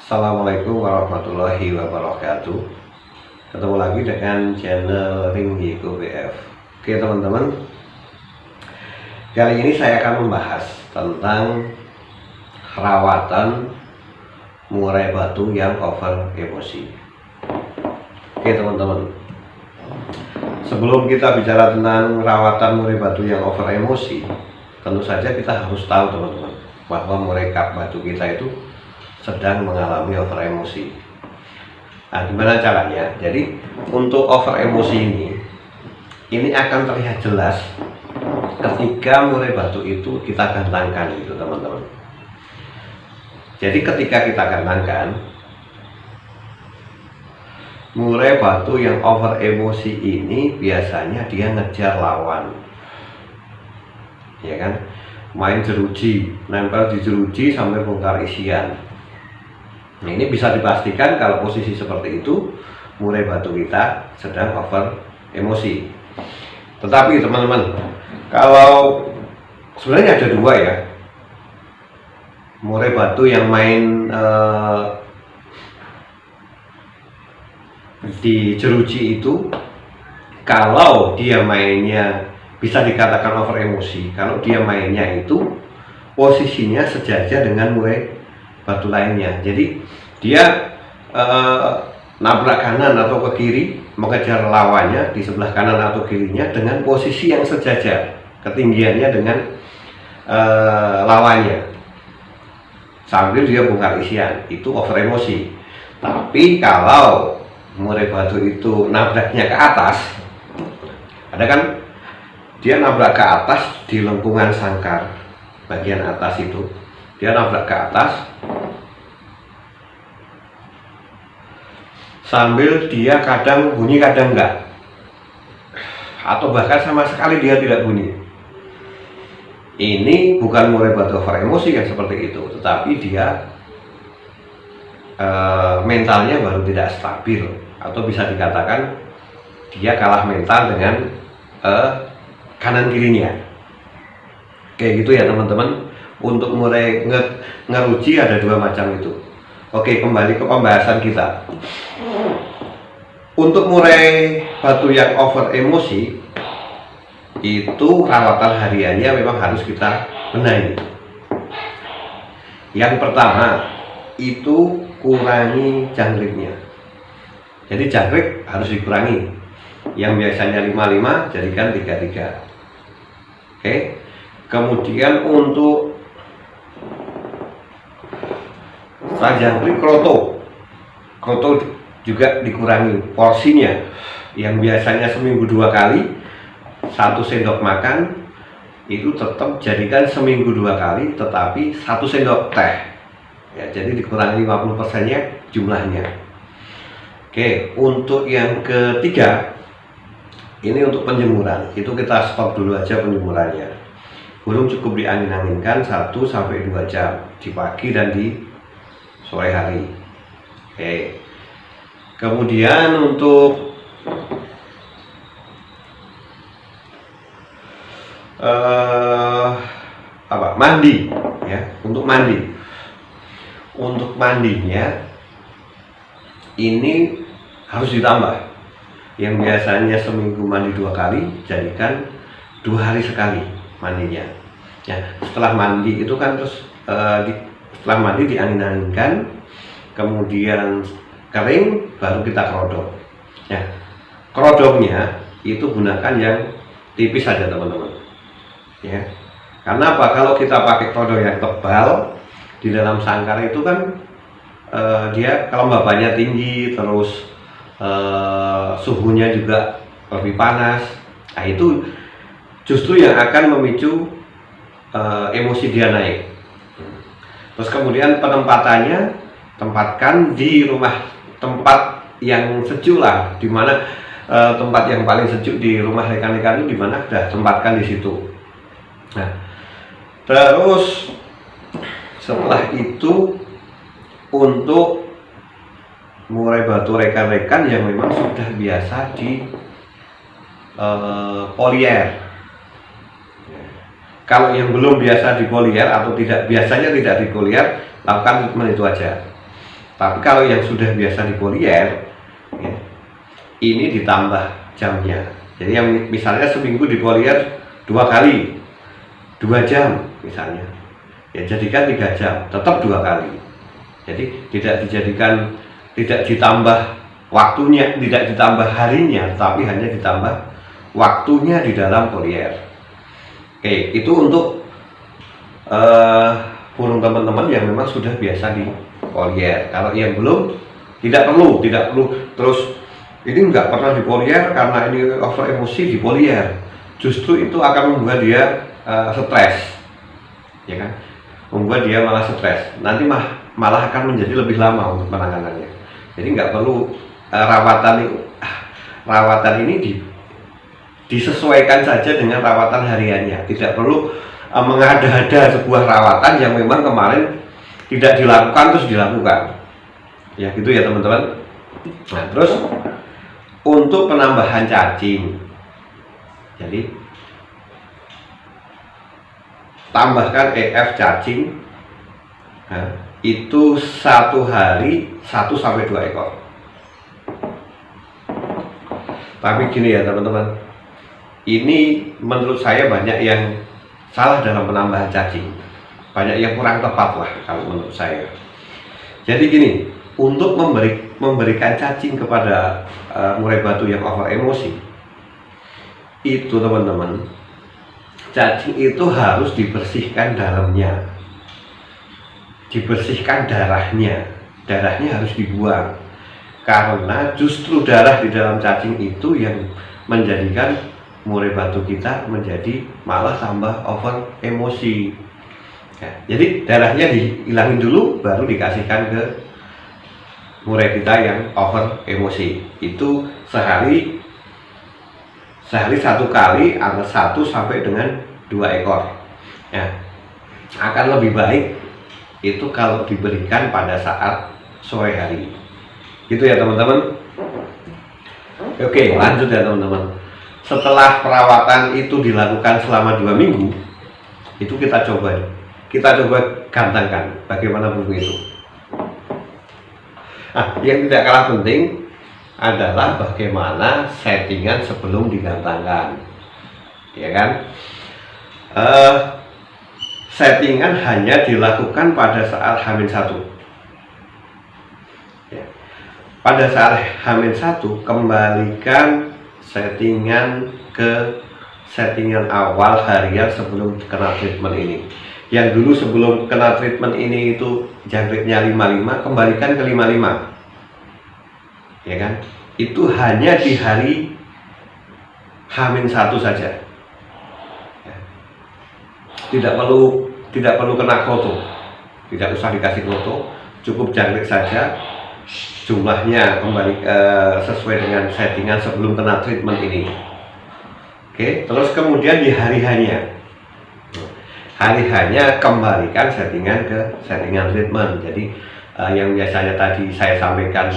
Assalamualaikum warahmatullahi wabarakatuh. Ketemu lagi dengan channel Ringgiko BF. Oke teman-teman, kali ini saya akan membahas tentang perawatan murai batu yang over emosi. Oke teman-teman, sebelum kita bicara tentang perawatan murai batu yang over emosi, tentu saja kita harus tahu teman-teman bahwa murai batu kita itu sedang mengalami over emosi. Nah, gimana caranya? Jadi untuk over emosi ini akan terlihat jelas ketika murai batu itu kita gantangkan, gitu teman-teman. Jadi ketika kita gantangkan murai batu yang over emosi ini, biasanya dia ngejar lawan, ya kan? Main jeruji, nempel di jeruji sampai bongkar isian. Nah, ini bisa dipastikan kalau posisi seperti itu murai batu kita sedang over emosi. Tetapi teman-teman, kalau sebenarnya ada dua ya, murai batu yang main di jeruji itu, kalau dia mainnya bisa dikatakan over emosi kalau dia mainnya itu posisinya sejajar dengan murai batu lainnya. Jadi dia nabrak kanan atau ke kiri, mengejar lawannya di sebelah kanan atau kirinya dengan posisi yang sejajar ketinggiannya dengan lawannya, sambil dia bongkar isian. Itu over emosi. Tapi kalau murai batu itu nabraknya ke atas, ada kan dia nabrak ke atas di lengkungan sangkar bagian atas itu, dia nabrak ke atas sambil dia kadang bunyi kadang enggak, atau bahkan sama sekali dia tidak bunyi. Ini bukan murai batu over emosi yang seperti itu, tetapi dia mentalnya baru tidak stabil, atau bisa dikatakan dia kalah mental dengan kanan kirinya. Kayak gitu ya teman-teman. Untuk murai ngeruji ada dua macam itu. Oke, kembali ke pembahasan kita. Untuk murai batu yang over emosi itu rawatan hariannya memang harus kita benahi. Yang pertama itu kurangi jangkriknya. Jadi jangkrik harus dikurangi. Yang biasanya 55 jadikan 33. Oke. Kemudian untuk jangkrik kroto juga dikurangi porsinya. Yang biasanya seminggu 2 kali 1 sendok makan, itu tetap jadikan seminggu 2 kali tetapi 1 sendok teh ya, jadi dikurangi 50%-nya jumlahnya. Oke, untuk yang ketiga ini untuk penjemuran, itu kita stop dulu aja penjemurannya. Burung cukup diangin-anginkan 1-2 jam di pagi dan di sore hari. Oke. Kemudian untuk mandi ya, untuk mandinya ini harus ditambah. Yang biasanya seminggu mandi 2 kali jadikan 2 hari sekali mandinya ya. Setelah mandi itu kan terus setelah mandi diangin-anginkan, kemudian kering, baru kita kerodong ya. Kerodongnya itu gunakan yang tipis saja teman-teman ya. Karena apa? Kalau kita pakai kerodong yang tebal di dalam sangkar itu kan dia kelembabannya tinggi, terus suhunya juga lebih panas. Nah, itu justru yang akan memicu emosi dia naik. Terus kemudian penempatannya, tempatkan di tempat yang sejuk lah, dimana tempat yang paling sejuk di rumah rekan-rekan itu dimana, sudah tempatkan di situ. Nah, terus setelah itu untuk murai batu rekan-rekan yang memang sudah biasa di polier. Kalau yang belum biasa di polier atau biasanya tidak di polier, lakukan treatment itu aja. Tapi kalau yang sudah biasa di Polier, ya, ini ditambah jamnya. Jadi yang misalnya seminggu di Polier 2 kali 2 jam misalnya, ya jadikan 3 jam, tetap 2 kali. Jadi tidak ditambah waktunya, tidak ditambah harinya, tapi hanya ditambah waktunya di dalam Polier. Oke, itu untuk burung teman-teman yang memang sudah biasa di Polier. Kalau yang belum, tidak perlu terus ini nggak pernah di Polier karena ini over emosi di Polier. Justru itu akan membuat dia stres, ya kan? Membuat dia malah stres. Nanti malah akan menjadi lebih lama untuk penanganannya. Jadi nggak perlu rawatan ini disesuaikan saja dengan rawatan hariannya. Tidak perlu mengada-ada sebuah rawatan yang memang kemarin tidak dilakukan terus dilakukan. Ya gitu ya teman-teman. Nah terus untuk penambahan cacing, jadi tambahkan EF cacing, nah, itu 1 hari 1-2 ekor. Tapi gini ya teman-teman, ini menurut saya banyak yang salah dalam penambahan cacing, banyak yang kurang tepat lah kalau menurut saya. Jadi gini, untuk memberikan cacing kepada murai batu yang over emosi, itu teman-teman, cacing itu harus dibersihkan dalamnya, dibersihkan darahnya harus dibuang, karena justru darah di dalam cacing itu yang menjadikan murai batu kita menjadi malah tambah over emosi. Ya, jadi darahnya dihilangin dulu, baru dikasihkan ke murai kita yang over emosi. Itu sehari 1 kali antara 1 sampai dengan 2 ekor. Ya, akan lebih baik itu kalau diberikan pada saat sore hari. Gitu ya teman-teman. Oke, lanjut ya teman-teman. Setelah perawatan itu dilakukan selama 2 minggu, itu kita coba gantangkan bagaimana burung itu. Nah, yang tidak kalah penting adalah bagaimana settingan sebelum digantangkan, ya kan? Settingan hanya dilakukan pada saat H-1. Ya. Pada saat H-1 kembalikan settingan ke settingan awal harian sebelum kena treatment ini. Yang dulu sebelum kena treatment ini itu jangkriknya 55, kembalikan ke 55, ya kan? Itu hanya di hari H-1 saja. Tidak perlu kena kloto, tidak usah dikasih kloto, cukup jangkrik saja, jumlahnya kembali sesuai dengan settingan sebelum kena treatment ini. Oke, terus kemudian di hari-hanya kembalikan settingan ke settingan treatment. Jadi yang biasanya tadi saya sampaikan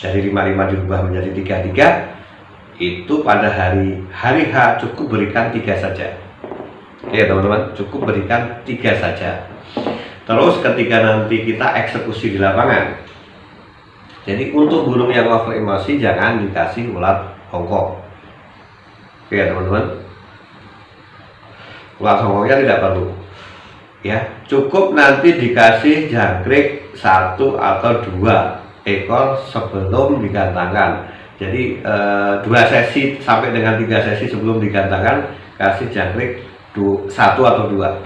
dari 55 dirubah menjadi 33, itu pada hari H cukup berikan 3 saja. Oke teman-teman, cukup berikan 3 saja. Terus ketika nanti kita eksekusi di lapangan, jadi untuk burung yang over emosi jangan dikasih ulat Hongkong. Oke teman-teman, ulat Hongkongnya tidak perlu, ya cukup nanti dikasih jangkrik 1 atau 2 ekor sebelum digantangkan. Jadi 2 sesi sampai dengan 3 sesi sebelum digantangkan kasih jangkrik 1 atau 2,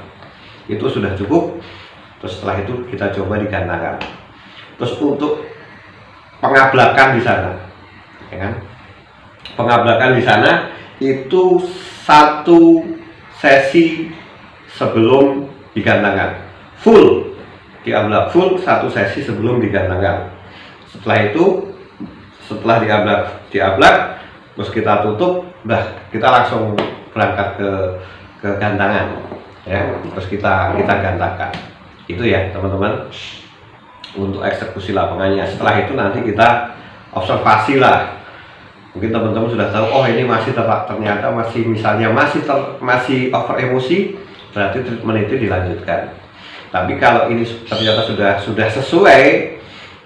itu sudah cukup. Terus setelah itu kita coba digantangkan. Terus untuk pengablakan di sana, ya kan? Pengablakan di sana itu 1 sesi sebelum digantangkan, full diablak, full 1 sesi sebelum digantangkan. Setelah itu, setelah diablak terus kita tutup, kita langsung berangkat ke gantangan, ya. Terus kita gantangkan. Itu ya teman-teman untuk eksekusi lapangannya. Setelah itu nanti kita observasi lah. Mungkin teman-teman sudah tahu, oh ini ternyata masih over emosi, berarti treatment itu dilanjutkan. Tapi kalau ini ternyata sudah sesuai,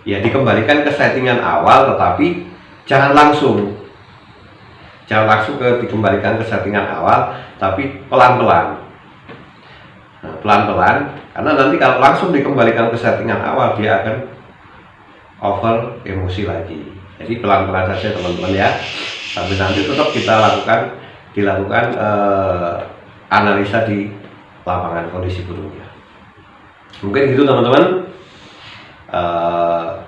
ya dikembalikan ke settingan awal, tetapi jangan langsung dikembalikan ke settingan awal, tapi pelan-pelan. Nah, pelan-pelan, karena nanti kalau langsung dikembalikan ke settingan awal dia akan over emosi lagi. Jadi pelan-pelan saja teman-teman ya, sambil nanti tetap kita dilakukan analisa di lapangan kondisi burungnya. Mungkin gitu teman-teman,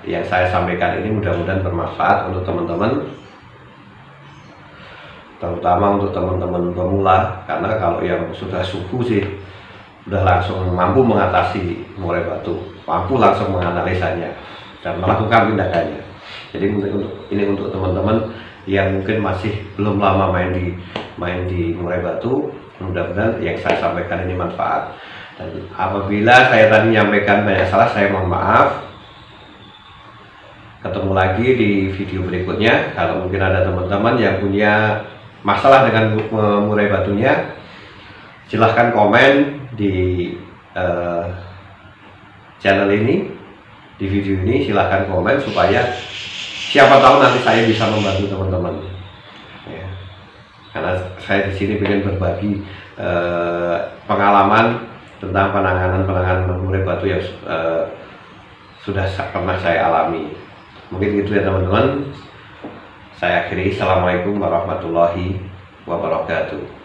yang saya sampaikan ini mudah-mudahan bermanfaat untuk teman-teman, terutama untuk teman-teman pemula, karena kalau yang sudah suhu sih udah langsung mampu mengatasi murai batu, mampu langsung menganalisanya dan melakukan tindakannya. Jadi ini untuk teman-teman yang mungkin masih belum lama main di murai batu, mudah-mudahan yang saya sampaikan ini manfaat. Dan apabila saya tadi menyampaikan banyak salah, saya mohon maaf. Ketemu lagi di video berikutnya. Kalau mungkin ada teman-teman yang punya masalah dengan murai batunya, silahkan komen di channel ini, di video ini silahkan komen, supaya siapa tahu nanti saya bisa membantu teman-teman ya. Karena saya di sini ingin berbagi pengalaman tentang penanganan murai batu yang sudah pernah saya alami. Mungkin gitu ya teman-teman. Saya akhiri. Assalamualaikum warahmatullahi wabarakatuh.